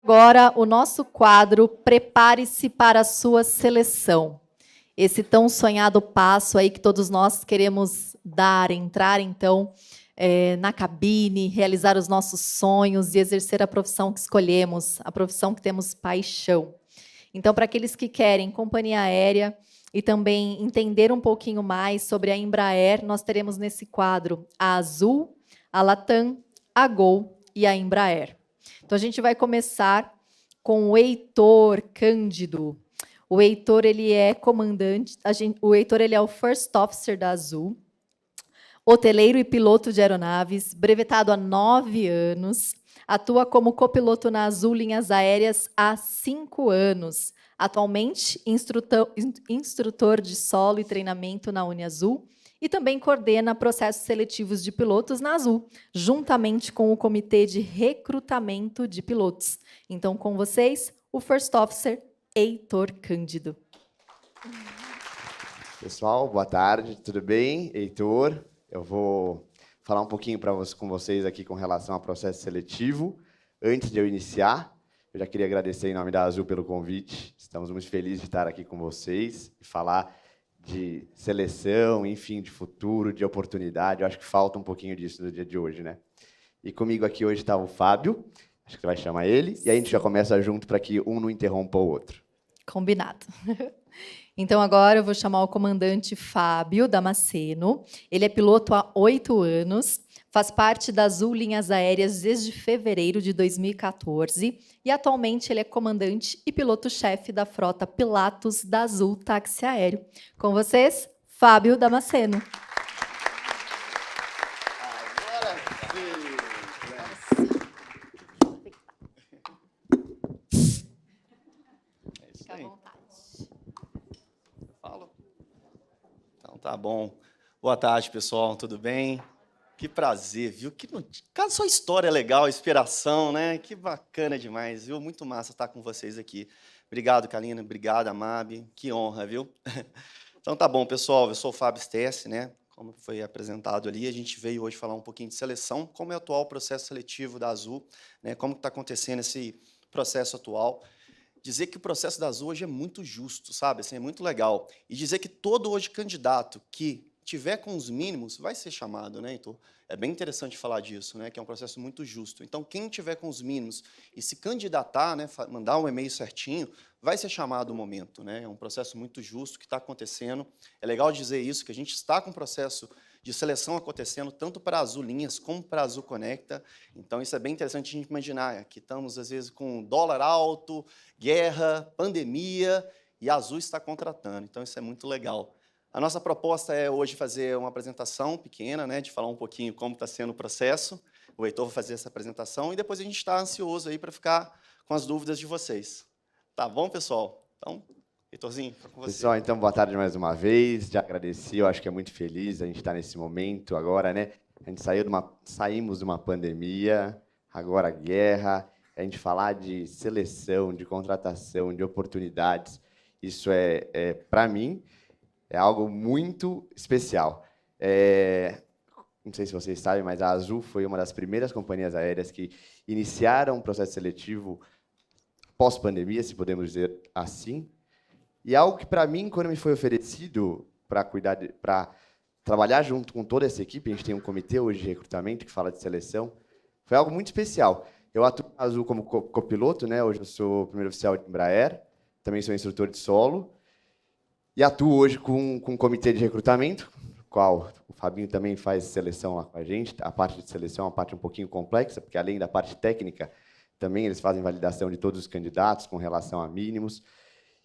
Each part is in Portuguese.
Agora, o nosso quadro Prepare-se para a sua seleção. Esse tão sonhado passo aí que todos nós queremos dar, entrar, então, na cabine, realizar os nossos sonhos e exercer a profissão que escolhemos, a profissão que temos paixão. Então, para aqueles que querem companhia aérea e também entender um pouquinho mais sobre a Embraer, nós teremos nesse quadro a Azul, a Latam, a Gol e a Embraer. Então, a gente vai começar com o Heitor Cândido. O Heitor, ele é comandante, o Heitor, ele é o First Officer da Azul, hoteleiro e piloto de aeronaves, brevetado há 9 anos, atua como copiloto na Azul Linhas Aéreas há 5 anos, atualmente instrutor de solo e treinamento na UniAzul, e também coordena processos seletivos de pilotos na Azul, juntamente com o Comitê de Recrutamento de Pilotos. Então, com vocês, o First Officer, Heitor Cândido. Pessoal, boa tarde, tudo bem? Heitor, eu vou falar um pouquinho com vocês aqui com relação ao processo seletivo. Antes de eu iniciar, eu já queria agradecer em nome da Azul pelo convite. Estamos muito felizes de estar aqui com vocês e falar de seleção, enfim, de futuro, de oportunidade. Eu acho que falta um pouquinho disso no dia de hoje, né? E comigo aqui hoje está o Fábio, acho que você vai chamar ele, e a gente já começa junto para que um não interrompa o outro. Combinado. Então, agora eu vou chamar o comandante Fábio Damasceno. Ele é piloto há 8 anos, faz parte da Azul Linhas Aéreas desde fevereiro de 2014 e, atualmente, ele é comandante e piloto-chefe da frota Pilatus da Azul Táxi Aéreo. Com vocês, Fábio Damasceno. Fica à vontade. Falo? Então, tá bom. Boa tarde, pessoal. Tudo bem? Que prazer, viu? Cara, sua história é legal, inspiração, né? Que bacana demais, viu? Muito massa estar com vocês aqui. Obrigado, Kalina. Obrigado, Amabe. Que honra, viu? Então, tá bom, pessoal. Eu sou o Fábio Stesse, né? Como foi apresentado ali, a gente veio hoje falar um pouquinho de seleção, como é o atual processo seletivo da Azul, né? Como está acontecendo esse processo atual. Dizer que o processo da Azul hoje é muito justo, sabe? Assim, é muito legal. E dizer que todo hoje candidato que tiver com os mínimos vai ser chamado, né? Então, é bem interessante falar disso, né? Que é um processo muito justo. Então, quem tiver com os mínimos e se candidatar, né? Mandar um e-mail certinho, vai ser chamado no momento, né? É um processo muito justo que está acontecendo. É legal dizer isso, que a gente está com um processo de seleção acontecendo tanto para a Azul Linhas como para a Azul Conecta. Então, isso é bem interessante a gente imaginar, que estamos, às vezes, com dólar alto, guerra, pandemia, e a Azul está contratando. Então, isso é muito legal. A nossa proposta é hoje fazer uma apresentação pequena, né, de falar um pouquinho como está sendo o processo. O Heitor vai fazer essa apresentação e depois a gente está ansioso aí para ficar com as dúvidas de vocês. Tá bom, pessoal? Então, Heitorzinho, fica com você. Pessoal, então, boa tarde mais uma vez. Já agradeci, eu acho que é muito feliz a gente estar nesse momento agora, né? A gente saímos de uma pandemia, agora guerra, a gente falar de seleção, de contratação, de oportunidades. Isso para mim, é algo muito especial. Não sei se vocês sabem, mas a Azul foi uma das primeiras companhias aéreas que iniciaram um processo seletivo pós-pandemia, se podemos dizer assim. E algo que, para mim, quando me foi oferecido para trabalhar junto com toda essa equipe, a gente tem um comitê hoje de recrutamento que fala de seleção, foi algo muito especial. Eu atuo na Azul como copiloto, né? Hoje eu sou primeiro oficial de Embraer, também sou instrutor de solo, e atuo hoje com um comitê de recrutamento, qual o Fabinho também faz seleção lá com a gente. A parte de seleção é uma parte um pouquinho complexa, porque além da parte técnica, também eles fazem validação de todos os candidatos com relação a mínimos.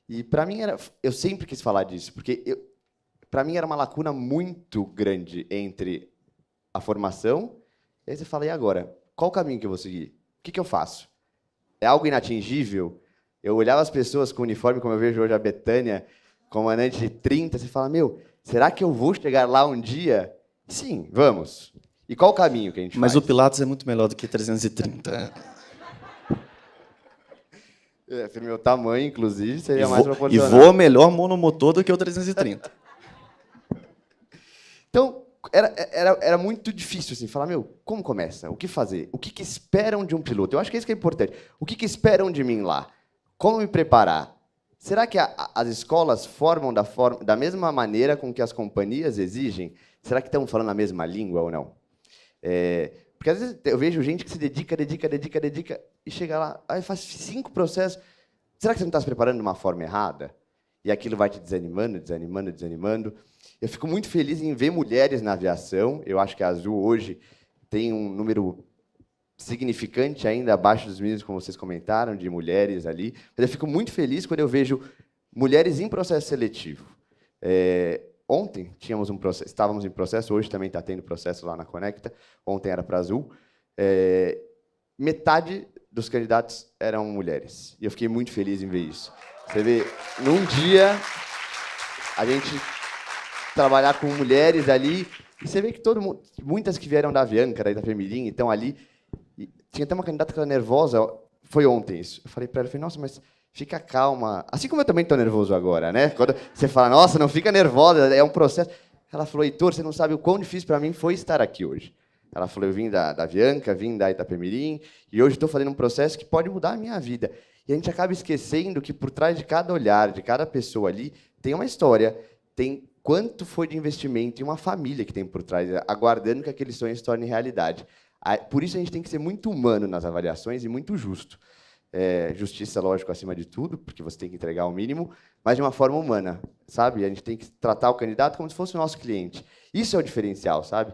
E para mim eu sempre quis falar disso, porque para mim era uma lacuna muito grande entre a formação, e aí você fala, e agora? Qual o caminho que eu vou seguir? O que eu faço? É algo inatingível? Eu olhava as pessoas com uniforme, como eu vejo hoje a Betânia, comandante de 30, você fala, será que eu vou chegar lá um dia? Sim, vamos. E qual o caminho que a gente faz? Mas o Pilatus é muito melhor do que 330. Pelo meu tamanho, inclusive, seria mais proporcional. E voa melhor monomotor do que o 330. Então, era muito difícil, assim, falar, meu, como começa? O que fazer? O que esperam de um piloto? Eu acho que isso que é importante. O que esperam de mim lá? Como me preparar? Será que as escolas formam da mesma maneira com que as companhias exigem? Será que estão falando a mesma língua ou não? Porque às vezes eu vejo gente que se dedica, e chega lá, aí faz 5 processos. Será que você não está se preparando de uma forma errada? E aquilo vai te desanimando. Eu fico muito feliz em ver mulheres na aviação. Eu acho que a Azul hoje tem um número significante ainda abaixo dos meninos, como vocês comentaram, de mulheres ali. Mas eu fico muito feliz quando eu vejo mulheres em processo seletivo. Ontem estávamos em processo, hoje também está tendo processo lá na Conecta. Ontem era para a Azul. Metade dos candidatos eram mulheres. E eu fiquei muito feliz em ver isso. Você vê, num dia, a gente trabalhar com mulheres ali, e você vê que muitas que vieram da Avianca, da Itapemirim, estão ali. E tinha até uma candidata que era nervosa, foi ontem isso. Eu falei para ela, nossa, mas fica calma. Assim como eu também estou nervoso agora, né? Quando você fala, nossa, não fica nervosa, é um processo. Ela falou, Heitor, você não sabe o quão difícil para mim foi estar aqui hoje. Ela falou, eu vim da Avianca, vim da Itapemirim, e hoje estou fazendo um processo que pode mudar a minha vida. E a gente acaba esquecendo que por trás de cada olhar, de cada pessoa ali, tem uma história, tem quanto foi de investimento e uma família que tem por trás, aguardando que aquele sonho se torne realidade. Por isso a gente tem que ser muito humano nas avaliações e muito justo. Justiça, lógico, acima de tudo, porque você tem que entregar o mínimo, mas de uma forma humana, sabe? A gente tem que tratar o candidato como se fosse o nosso cliente. Isso é o diferencial, sabe?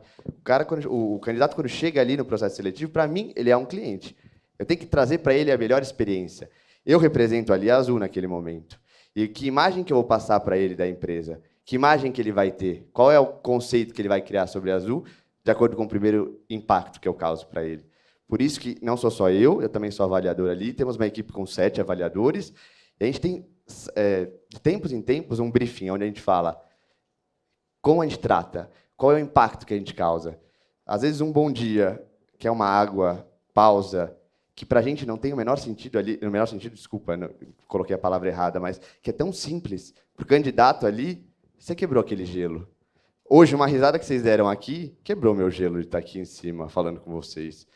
O candidato, quando chega ali no processo seletivo, para mim, ele é um cliente. Eu tenho que trazer para ele a melhor experiência. Eu represento ali a Azul naquele momento. E que imagem que eu vou passar para ele da empresa? Que imagem que ele vai ter? Qual é o conceito que ele vai criar sobre a Azul, de acordo com o primeiro impacto que eu causo para ele? Por isso que não sou só eu também sou avaliador ali, temos uma equipe com 7 avaliadores, e a gente tem, de tempos em tempos, um briefing, onde a gente fala como a gente trata, qual é o impacto que a gente causa. Às vezes, um bom dia, que é uma água, pausa, que para a gente não tem o menor sentido ali, no menor sentido, desculpa, coloquei a palavra errada, mas que é tão simples. Para o candidato ali, você quebrou aquele gelo. Hoje, uma risada que vocês deram aqui, quebrou meu gelo de estar aqui em cima, falando com vocês.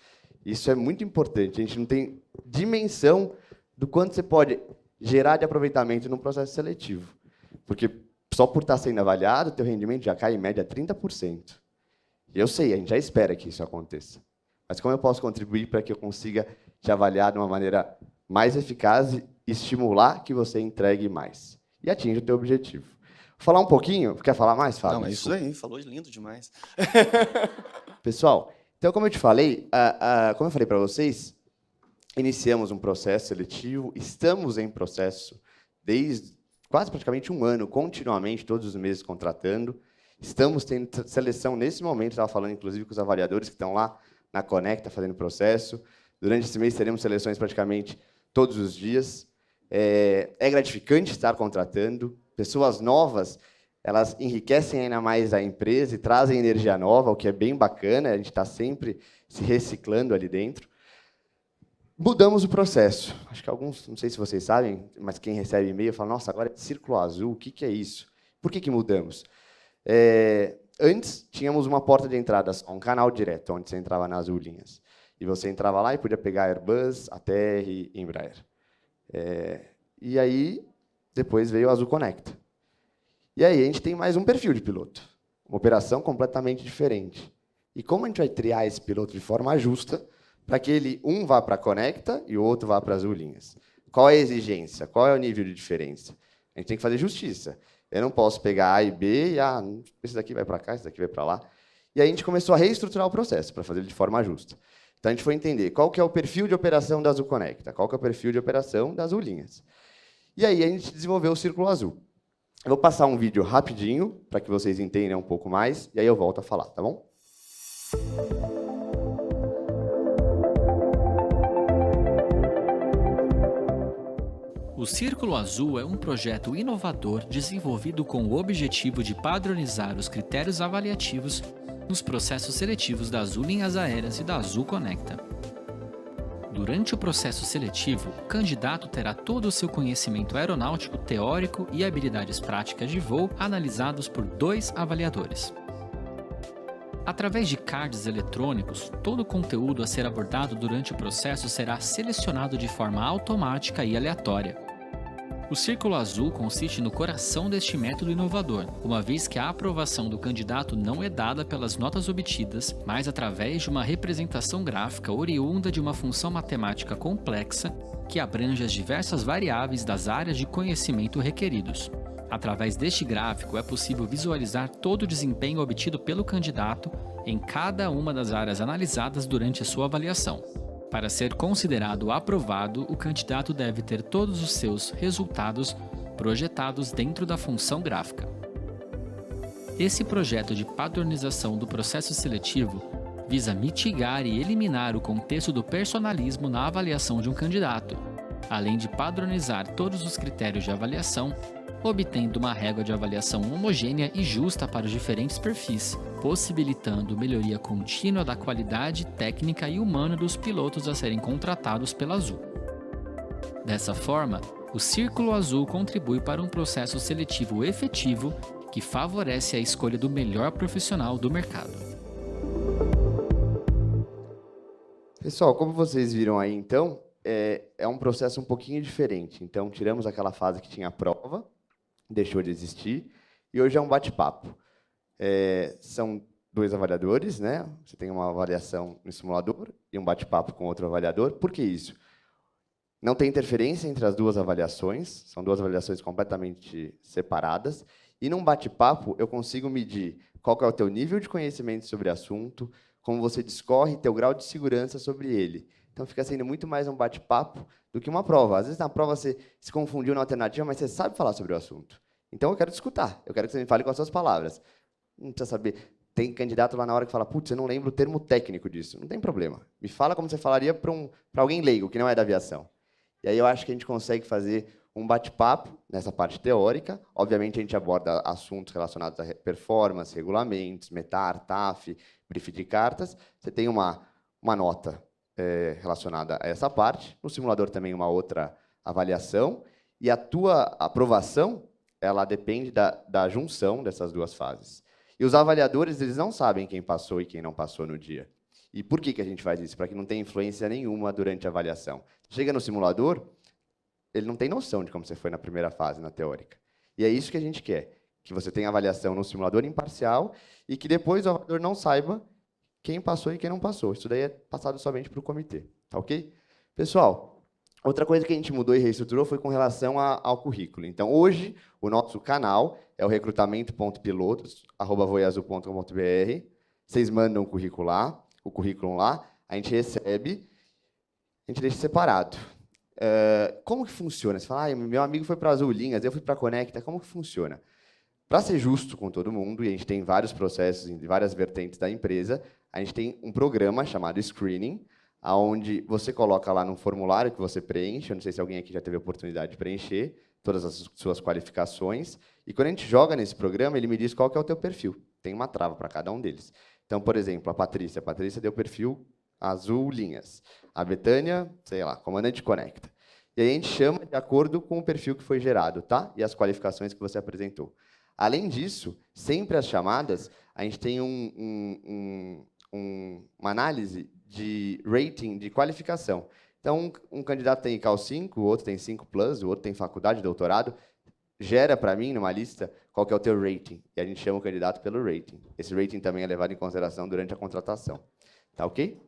Isso é muito importante. A gente não tem dimensão do quanto você pode gerar de aproveitamento num processo seletivo. Porque só por estar sendo avaliado, o teu rendimento já cai em média 30%. E eu sei, a gente já espera que isso aconteça. Mas como eu posso contribuir para que eu consiga te avaliar de uma maneira mais eficaz e estimular que você entregue mais e atinja o teu objetivo? Vou falar um pouquinho. Quer falar mais, Fábio? Não, é isso aí. Falou lindo demais. Pessoal, então, como eu te falei, como eu falei para vocês, iniciamos um processo seletivo, estamos em processo desde quase praticamente um ano, continuamente, todos os meses contratando. Estamos tendo seleção nesse momento, estava falando inclusive com os avaliadores que estão lá na Conecta fazendo processo. Durante esse mês teremos seleções praticamente todos os dias. É gratificante estar contratando. Pessoas novas, elas enriquecem ainda mais a empresa e trazem energia nova, o que é bem bacana, a gente está sempre se reciclando ali dentro. Mudamos o processo. Acho que alguns, não sei se vocês sabem, mas quem recebe e-mail fala, nossa, agora é círculo azul, o que é isso? Por que mudamos? Antes, tínhamos uma porta de entrada, um canal direto, onde você entrava nas Azulinhas. E você entrava lá e podia pegar Airbus, ATR e Embraer. E aí, depois veio o Azul Conecta. E aí a gente tem mais um perfil de piloto. Uma operação completamente diferente. E como a gente vai triar esse piloto de forma justa para que um vá para a Conecta e o outro vá para as Azulinhas? Qual é a exigência? Qual é o nível de diferença? A gente tem que fazer justiça. Eu não posso pegar A e B e esse daqui vai para cá, esse daqui vai para lá. E aí a gente começou a reestruturar o processo para fazer ele de forma justa. Então a gente foi entender qual que é o perfil de operação da Azul Conecta, qual que é o perfil de operação das Azulinhas. E aí a gente desenvolveu o Círculo Azul. Eu vou passar um vídeo rapidinho para que vocês entendam um pouco mais e aí eu volto a falar, tá bom? O Círculo Azul é um projeto inovador desenvolvido com o objetivo de padronizar os critérios avaliativos nos processos seletivos da Azul Linhas Aéreas e da Azul Conecta. Durante o processo seletivo, o candidato terá todo o seu conhecimento aeronáutico teórico e habilidades práticas de voo analisados por 2 avaliadores. Através de cards eletrônicos, todo o conteúdo a ser abordado durante o processo será selecionado de forma automática e aleatória. O Círculo Azul consiste no coração deste método inovador, uma vez que a aprovação do candidato não é dada pelas notas obtidas, mas através de uma representação gráfica oriunda de uma função matemática complexa que abrange as diversas variáveis das áreas de conhecimento requeridos. Através deste gráfico, é possível visualizar todo o desempenho obtido pelo candidato em cada uma das áreas analisadas durante a sua avaliação. Para ser considerado aprovado, o candidato deve ter todos os seus resultados projetados dentro da função gráfica. Esse projeto de padronização do processo seletivo visa mitigar e eliminar o contexto do personalismo na avaliação de um candidato, além de padronizar todos os critérios de avaliação, obtendo uma régua de avaliação homogênea e justa para os diferentes perfis, possibilitando melhoria contínua da qualidade técnica e humana dos pilotos a serem contratados pela Azul. Dessa forma, o Círculo Azul contribui para um processo seletivo efetivo que favorece a escolha do melhor profissional do mercado. Pessoal, como vocês viram aí, então, é um processo um pouquinho diferente. Então, tiramos aquela fase que tinha a prova, deixou de existir, e hoje é um bate-papo. São 2 avaliadores, né? Você tem uma avaliação no simulador e um bate-papo com outro avaliador. Por que isso? Não tem interferência entre as 2 avaliações, são 2 avaliações completamente separadas, e num bate-papo eu consigo medir qual que é o teu nível de conhecimento sobre o assunto, como você discorre, teu grau de segurança sobre ele. Então, fica sendo muito mais um bate-papo do que uma prova. Às vezes, na prova, você se confundiu na alternativa, mas você sabe falar sobre o assunto. Então, eu quero te escutar. Eu quero que você me fale com as suas palavras. Não precisa saber. Tem candidato lá na hora que fala, putz, eu não lembro o termo técnico disso. Não tem problema. Me fala como você falaria para alguém leigo, que não é da aviação. E aí, eu acho que a gente consegue fazer um bate-papo nessa parte teórica. Obviamente, a gente aborda assuntos relacionados a performance, regulamentos, METAR, TAF, brief de cartas. Você tem uma nota relacionada a essa parte. No simulador também uma outra avaliação. E a tua aprovação, ela depende da junção dessas 2 fases. E os avaliadores, eles não sabem quem passou e quem não passou no dia. E por que a gente faz isso? Para que não tenha influência nenhuma durante a avaliação. Chega no simulador, ele não tem noção de como você foi na primeira fase, na teórica. E é isso que a gente quer, que você tenha avaliação no simulador imparcial e que depois o avaliador não saiba quem passou e quem não passou. Isso daí é passado somente para o comitê, tá ok? Pessoal, outra coisa que a gente mudou e reestruturou foi com relação ao currículo. Então, hoje, o nosso canal é o recrutamento.pilotos@voiazul.com.br. Vocês mandam o currículo lá, a gente recebe, a gente deixa separado. Como que funciona? Você fala, meu amigo foi para Azul Linhas, eu fui para a Conecta, como que funciona? Para ser justo com todo mundo, e a gente tem vários processos em várias vertentes da empresa, a gente tem um programa chamado Screening, onde você coloca lá num formulário que você preenche, eu não sei se alguém aqui já teve a oportunidade de preencher, todas as suas qualificações, e quando a gente joga nesse programa, ele me diz qual que é o teu perfil. Tem uma trava para cada um deles. Então, por exemplo, a Patrícia deu perfil Azul Linhas. A Betânia, sei lá, comandante Conecta. E aí a gente chama de acordo com o perfil que foi gerado, tá? E as qualificações que você apresentou. Além disso, sempre as chamadas, a gente tem uma análise de rating de qualificação. Então, um candidato tem ICAO 5, o outro tem 5+, o outro tem faculdade, doutorado, gera para mim, numa lista, qual que é o teu rating. E a gente chama o candidato pelo rating. Esse rating também é levado em consideração durante a contratação. Tá ok?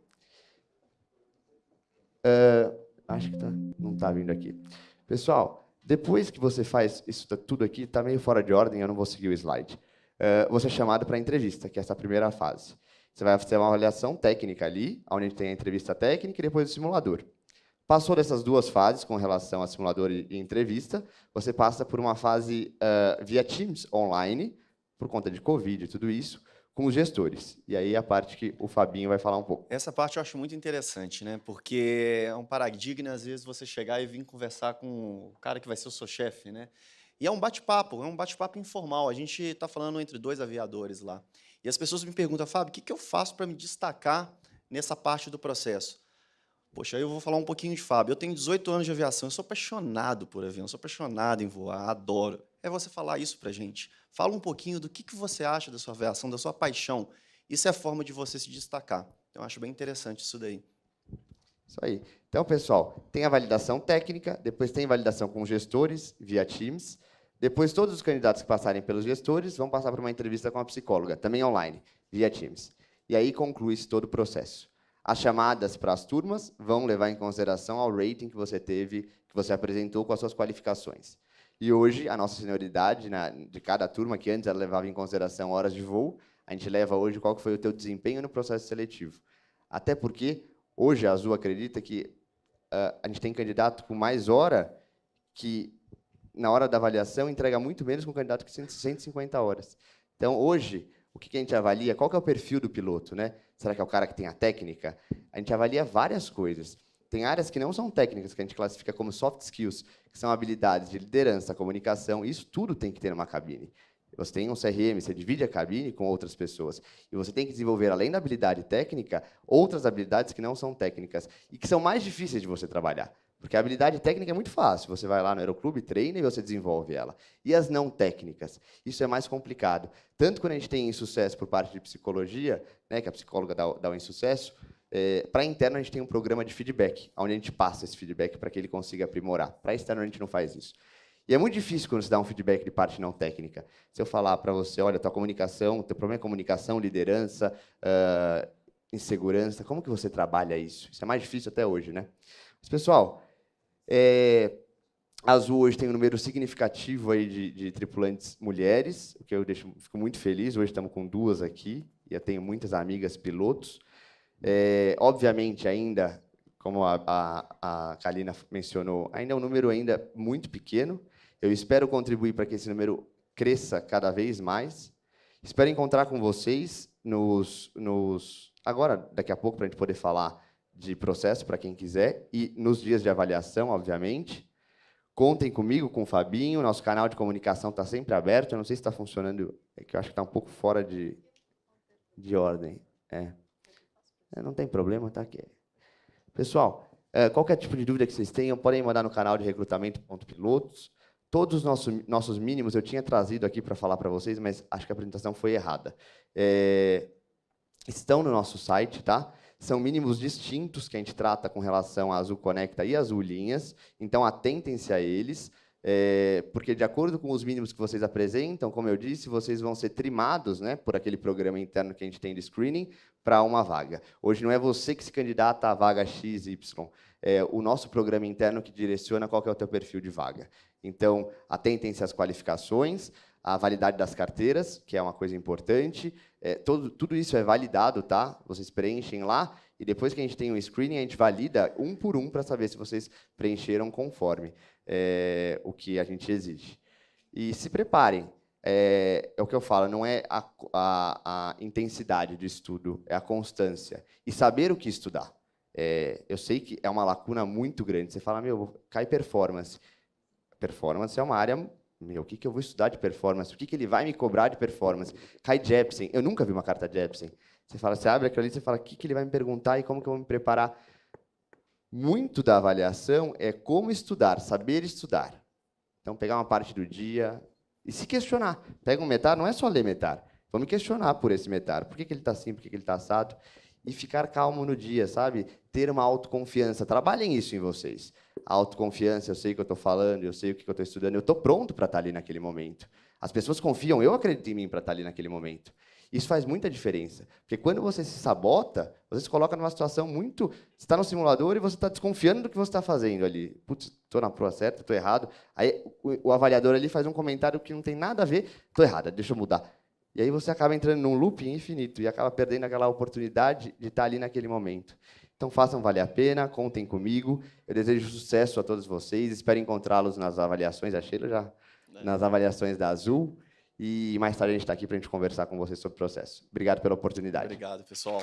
Acho que não está vindo aqui. Pessoal, depois que você faz isso tudo aqui, está meio fora de ordem, eu não vou seguir o slide. Você é chamado para a entrevista, que é essa primeira fase. Você vai fazer uma avaliação técnica ali, onde a gente tem a entrevista técnica e depois o simulador. Passou dessas 2 fases, com relação a simulador e entrevista, você passa por uma fase via Teams online, por conta de Covid e tudo isso, com os gestores. E aí a parte que o Fabinho vai falar um pouco. Essa parte eu acho muito interessante, né? Porque é um paradigma, às vezes, você chegar e vir conversar com o cara que vai ser o seu chefe, né? E é um bate-papo informal. A gente está falando entre 2 aviadores lá. E as pessoas me perguntam, Fábio, o que eu faço para me destacar nessa parte do processo? Poxa, eu vou falar um pouquinho de Fábio. Eu tenho 18 anos de aviação, eu sou apaixonado por avião, sou apaixonado em voar, adoro. É você falar isso para a gente. Fala um pouquinho do que você acha da sua aviação, da sua paixão. Isso é a forma de você se destacar. Então, eu acho bem interessante isso daí. Isso aí. Então, pessoal, tem a validação técnica, depois tem validação com gestores, via Teams. Depois, todos os candidatos que passarem pelos gestores vão passar por uma entrevista com a psicóloga, também online, via Teams. E aí conclui-se todo o processo. As chamadas para as turmas vão levar em consideração ao rating que você teve, que você apresentou com as suas qualificações. E hoje, a nossa senioridade de cada turma, que antes ela levava em consideração horas de voo, a gente leva hoje qual que foi o teu desempenho no processo seletivo. Até porque, hoje, a Azul acredita que a gente tem candidato com mais hora que, na hora da avaliação, entrega muito menos com um candidato que tem 150 horas. Então, hoje, o que a gente avalia? Qual que é o perfil do piloto, né? Será que é o cara que tem a técnica? A gente avalia várias coisas. Tem áreas que não são técnicas, que a gente classifica como soft skills, que são habilidades de liderança, comunicação, isso tudo tem que ter numa cabine. Você tem um CRM, você divide a cabine com outras pessoas. E você tem que desenvolver, além da habilidade técnica, outras habilidades que não são técnicas e que são mais difíceis de você trabalhar. Porque a habilidade técnica é muito fácil. Você vai lá no Aeroclube, treina e você desenvolve ela. E as não técnicas? Isso é mais complicado. Tanto quando a gente tem insucesso por parte de psicologia, né, que a psicóloga dá o insucesso, para interno a gente tem um programa de feedback, onde a gente passa esse feedback para que ele consiga aprimorar. Para externo a gente não faz isso. E é muito difícil quando você dá um feedback de parte não técnica. Se eu falar para você, olha, tua comunicação, teu problema é comunicação, liderança, insegurança, como que você trabalha isso? Isso é mais difícil até hoje, né? Mas, pessoal, a Azul hoje tem um número significativo aí de tripulantes mulheres, o que eu fico muito feliz. Hoje estamos com 2 aqui, e eu tenho muitas amigas pilotos. Obviamente, ainda, como a Kalina mencionou, ainda é um número ainda muito pequeno. Eu espero contribuir para que esse número cresça cada vez mais. Espero encontrar com vocês agora, daqui a pouco, para a gente poder falar de processo para quem quiser, e nos dias de avaliação, obviamente. Contem comigo, com o Fabinho, nosso canal de comunicação está sempre aberto. Eu não sei se está funcionando, é que eu acho que está um pouco fora de ordem. Não tem problema, tá aqui. Pessoal, qualquer tipo de dúvida que vocês tenham, podem mandar no canal de recrutamento.pilotos. Todos os nossos mínimos eu tinha trazido aqui para falar para vocês, mas acho que a apresentação foi errada. Estão no nosso site, tá? São mínimos distintos que a gente trata com relação à Azul Conecta e Azul Linhas, então atentem-se a eles, porque de acordo com os mínimos que vocês apresentam, como eu disse, vocês vão ser trimados, né, por aquele programa interno que a gente tem de screening para uma vaga. Hoje não é você que se candidata à vaga XY, é o nosso programa interno que direciona qual que é o teu perfil de vaga. Então, atentem-se às qualificações, a validade das carteiras, que é uma coisa importante. Tudo isso é validado, tá? Vocês preenchem lá, e depois que a gente tem um screening, a gente valida um por um para saber se vocês preencheram conforme o que a gente exige. E se preparem. É o que eu falo, não é a intensidade do estudo, é a constância. E saber o que estudar. Eu sei que é uma lacuna muito grande. Você fala, cai performance. Performance é uma área... o que eu vou estudar de performance? O que ele vai me cobrar de performance? Cai Jepsen. Eu nunca vi uma carta Jepsen. Você abre aquilo ali, você fala, o que ele vai me perguntar e como que eu vou me preparar? Muito da avaliação é como estudar, saber estudar. Então, pegar uma parte do dia e se questionar. Pega um metar, não é só ler metar. Vamos questionar por esse metar. Por que ele está assim, por que ele está assado? E ficar calmo no dia, sabe? Ter uma autoconfiança. Trabalhem isso em vocês. A autoconfiança, eu sei o que eu estou falando, eu sei o que eu estou estudando, eu estou pronto para estar ali naquele momento. As pessoas confiam, eu acredito em mim para estar ali naquele momento. Isso faz muita diferença. Porque quando você se sabota, você se coloca numa situação muito... Você está no simulador e você está desconfiando do que você está fazendo ali. Putz, estou na prova certa, estou errado. Aí o avaliador ali faz um comentário que não tem nada a ver. Estou errada, deixa eu mudar. E aí você acaba entrando num loop infinito e acaba perdendo aquela oportunidade de estar ali naquele momento. Então, façam valer a pena, contem comigo. Eu desejo sucesso a todos vocês. Espero encontrá-los nas avaliações, a Sheila já, nas avaliações da Azul. E mais tarde a gente está aqui para a gente conversar com vocês sobre o processo. Obrigado pela oportunidade. Obrigado, pessoal.